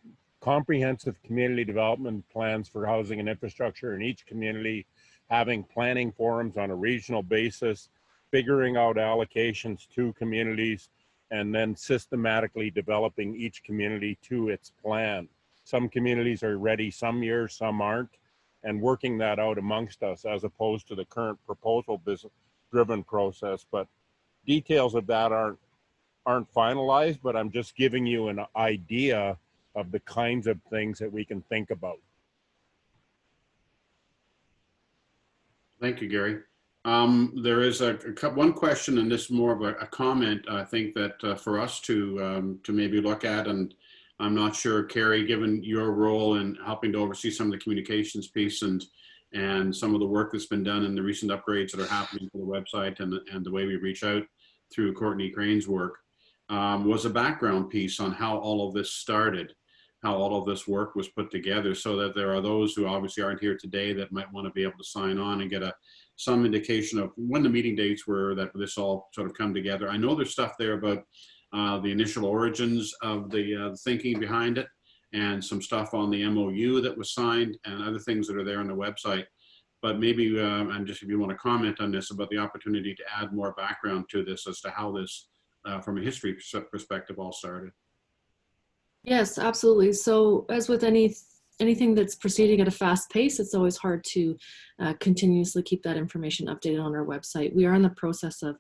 comprehensive community development plans for housing and infrastructure in each community having planning forums on a regional basis, figuring out allocations to communities, and then systematically developing each community to its plan. Some communities are ready some years, some aren't, and working that out amongst us as opposed to the current proposal driven process. But details of that aren't finalized, but I'm just giving you an idea of the kinds of things that we can think about. Thank you, Gary. There is one question, and this is more of a comment, I think, that for us to maybe look at, and I'm not sure, Kerry, given your role in helping to oversee some of the communications piece and some of the work that's been done and the recent upgrades that are happening to the website and the way we reach out through Courtney Crane's work, was a background piece on how all of this started, how all of this work was put together, so that there are those who obviously aren't here today that might want to be able to sign on and get some indication of when the meeting dates were that this all sort of come together. I know there's stuff there about the initial origins of the thinking behind it, and some stuff on the MOU that was signed and other things that are there on the website. But maybe, and just if you want to comment on this, about the opportunity to add more background to this as to how this, from a history perspective, all started. Yes, absolutely. So as with anything that's proceeding at a fast pace, it's always hard to continuously keep that information updated on our website. We are in the process of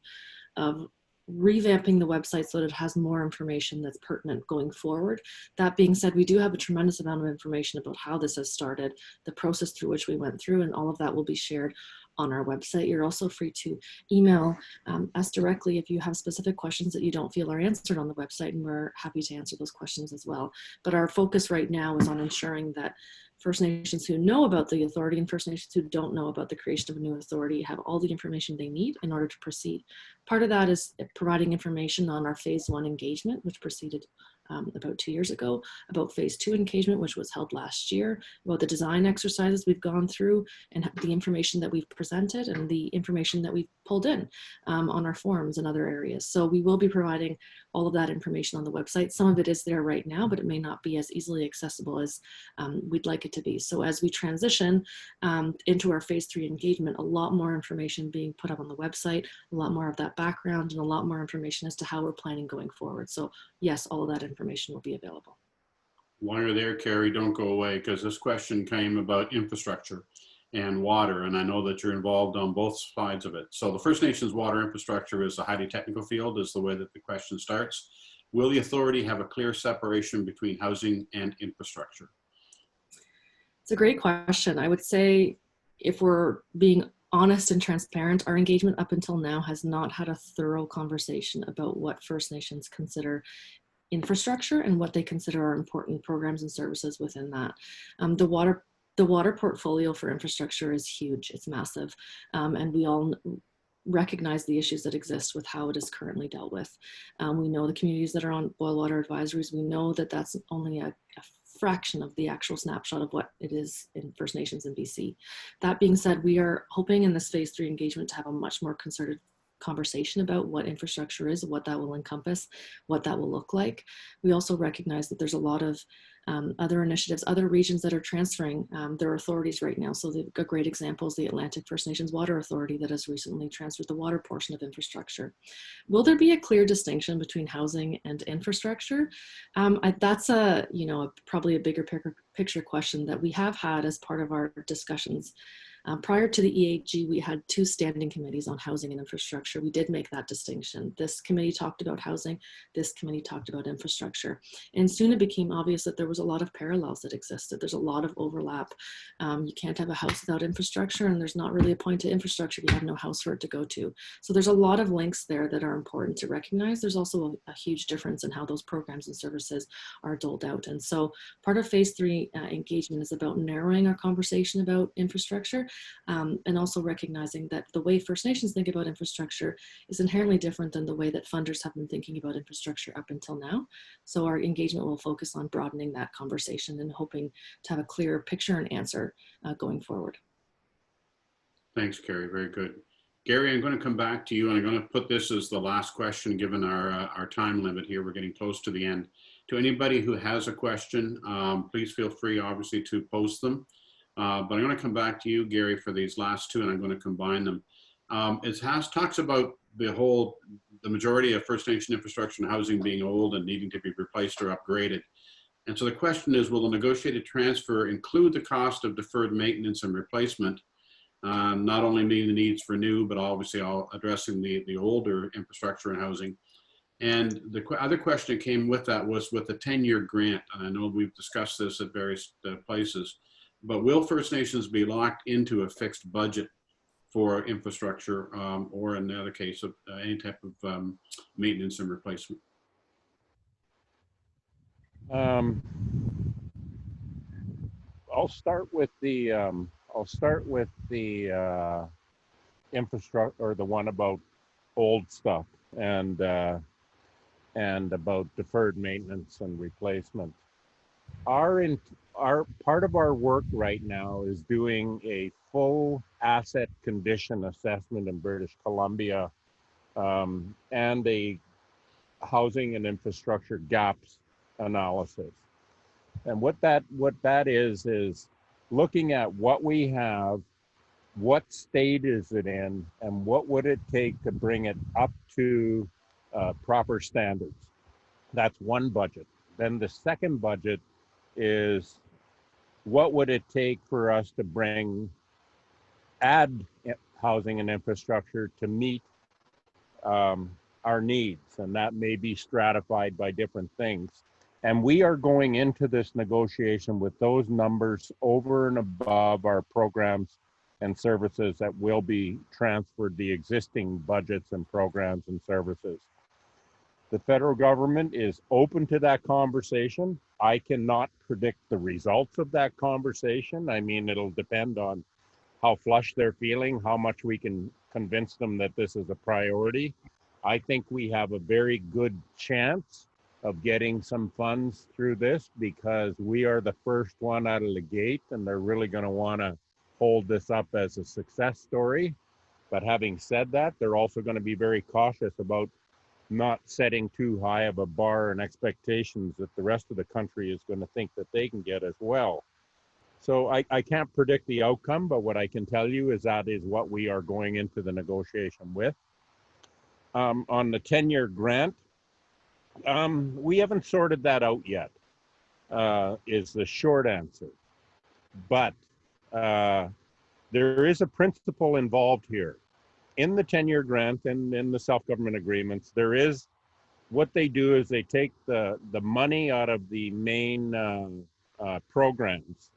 revamping the website so that it has more information that's pertinent going forward. That being said, we do have a tremendous amount of information about how this has started, the process through which we went through, and all of that will be shared on our website. You're also free to email us directly if you have specific questions that you don't feel are answered on the website, and we're happy to answer those questions as well. But our focus right now is on ensuring that First Nations who know about the authority and First Nations who don't know about the creation of a new authority have all the information they need in order to proceed. Part of that is providing information on our phase 1 engagement, which proceeded about 2 years ago, about phase 2 engagement, which was held last year, about the design exercises we've gone through and the information that we've presented and the information that we've pulled in on our forums and other areas. So we will be providing all of that information on the website. Some of it is there right now, but it may not be as easily accessible as we'd like it to be. So as we transition into our phase 3 engagement, a lot more information being put up on the website, a lot more of that background, and a lot more information as to how we're planning going forward. So yes, all of that information will be available. While you're there, Kerry, don't go away, because this question came about infrastructure and water, and I know that you're involved on both sides of it. So the First Nations water infrastructure is a highly technical field, is the way that the question starts. Will the authority have a clear separation between housing and infrastructure? It's a great question. I would say, if we're being honest and transparent, our engagement up until now has not had a thorough conversation about what First Nations consider infrastructure and what they consider are important programs and services within that. The water portfolio for infrastructure is huge. It's massive. And we all recognize the issues that exist with how it is currently dealt with. We know the communities that are on boil water advisories. We know that that's only a fraction of the actual snapshot of what it is in First Nations in BC. That being said, we are hoping in this phase 3 engagement to have a much more concerted conversation about what infrastructure is, what that will encompass, what that will look like. We also recognize that there's a lot of other initiatives, other regions that are transferring their authorities right now. So a great example is the Atlantic First Nations Water Authority that has recently transferred the water portion of infrastructure. Will there be a clear distinction between housing and infrastructure? That's probably a bigger picture question that we have had as part of our discussions. Prior to the EAG, we had 2 standing committees on housing and infrastructure. We did make that distinction. This committee talked about housing, this committee talked about infrastructure. And soon it became obvious that there was a lot of parallels that existed. There's a lot of overlap. You can't have a house without infrastructure, and there's not really a point to infrastructure if you have no house for it to go to. So there's a lot of links there that are important to recognize. There's also a huge difference in how those programs and services are doled out. And so part of phase 3 engagement is about narrowing our conversation about infrastructure, and also recognizing that the way First Nations think about infrastructure is inherently different than the way that funders have been thinking about infrastructure up until now. So our engagement will focus on broadening that conversation and hoping to have a clearer picture and answer going forward. Thanks, Kerry. Very good. Garry, I'm going to come back to you, and I'm going to put this as the last question given our time limit here. We're getting close to the end. To anybody who has a question, please feel free, obviously, to post them. but I'm going to come back to you, Garry, for these last two, and I'm going to combine them. It talks about the majority of First Nation infrastructure and housing being old and needing to be replaced or upgraded. And so the question is, will the negotiated transfer include the cost of deferred maintenance and replacement, not only meeting the needs for new, but obviously all addressing the older infrastructure and housing? And the other question that came with that was with the 10-year grant. And I know we've discussed this at various places, but will First Nations be locked into a fixed budget for infrastructure, or in the other case of any type of maintenance and replacement? I'll start with the infrastructure, or the one about old stuff and about deferred maintenance and replacement. Our part of our work right now is doing a full asset condition assessment in British Columbia, and a housing and infrastructure gaps analysis. And what that is looking at what we have, what state is it in, and what would it take to bring it up to proper standards. That's one budget. Then the second budget is what would it take for us to add housing and infrastructure to meet our needs, and that may be stratified by different things. And we are going into this negotiation with those numbers over and above our programs and services that will be transferred, the existing budgets and programs and services. The federal government is open to that conversation. I cannot predict the results of that conversation. I mean, it'll depend on how flush they're feeling, how much we can convince them that this is a priority. I think we have a very good chance of getting some funds through this because we are the first one out of the gate, and they're really going to want to hold this up as a success story. But having said that, they're also going to be very cautious about not setting too high of a bar and expectations that the rest of the country is going to think that they can get as well. So I can't predict the outcome, but what I can tell you is that is what we are going into the negotiation with. On the 10-year grant, we haven't sorted that out yet, is the short answer. But there is a principle involved here. In the 10-year grant and in the self-government agreements, there is, what they do is they take the money out of the main programs,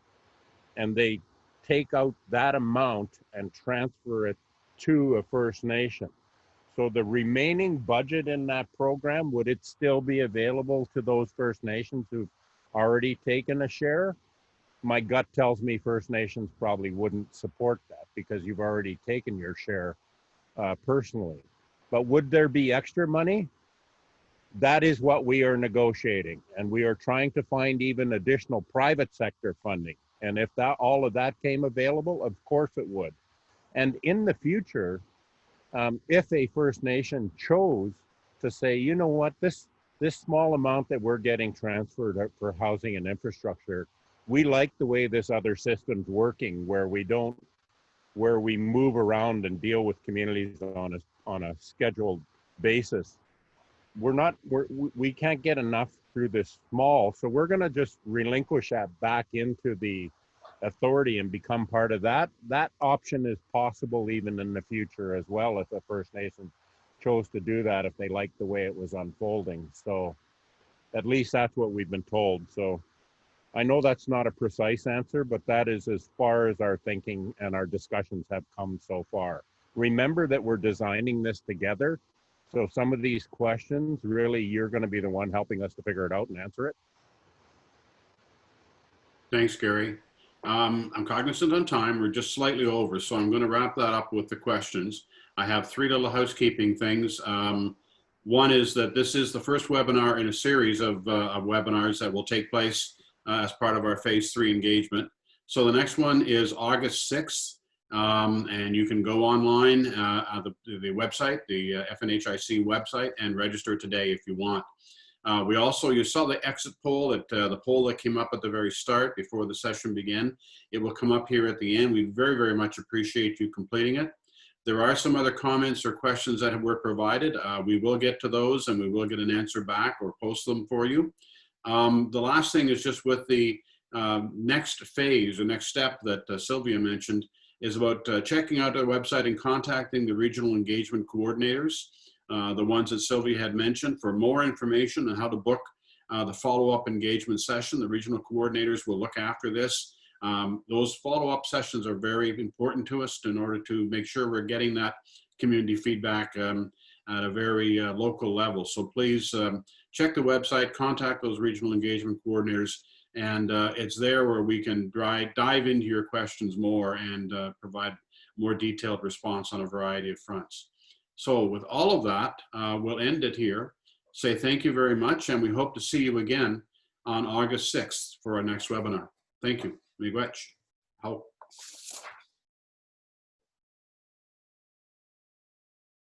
and they take out that amount and transfer it to a First Nation. So the remaining budget in that program, would it still be available to those First Nations who've already taken a share? My gut tells me First Nations probably wouldn't support that because you've already taken your share personally. But would there be extra money? That is what we are negotiating, and we are trying to find even additional private sector funding. And if all of that came available, of course it would. And in the future, if a First Nation chose to say, you know what, this small amount that we're getting transferred for housing and infrastructure, we like the way this other system's working, where we move around and deal with communities on a scheduled basis. We can't get enough through this small, so we're going to just relinquish that back into the authority and become part of that. That option is possible even in the future as well if a First Nation chose to do that, if they liked the way it was unfolding. So at least that's what we've been told. So I know that's not a precise answer, but that is as far as our thinking and our discussions have come so far. Remember that we're designing this together. So some of these questions, really, you're going to be the one helping us to figure it out and answer it. Thanks, Garry. I'm cognizant on time. We're just slightly over, so I'm going to wrap that up with the questions. I have three little housekeeping things. One is that this is the first webinar in a series of webinars that will take place as part of our phase 3 engagement. So the next one is August 6th, and you can go online the website, the FNHIC website, and register today if you want. We also, you saw the exit poll, the poll that came up at the very start before the session began. It will come up here at the end. We very, very much appreciate you completing it. There are some other comments or questions that were provided. We will get to those and we will get an answer back or post them for you. The last thing is just with the next phase or next step that Sylvia mentioned is about checking out our website and contacting the regional engagement coordinators, the ones that Sylvia had mentioned, for more information on how to book the follow-up engagement session. The regional coordinators will look after this. Those follow-up sessions are very important to us in order to make sure we're getting that community feedback at a very local level. So please check the website, contact those regional engagement coordinators, and it's there where we can dive into your questions more and provide more detailed response on a variety of fronts. So with all of that, we'll end it here. Say thank you very much, and we hope to see you again on August 6th for our next webinar. Thank you. Miigwech. How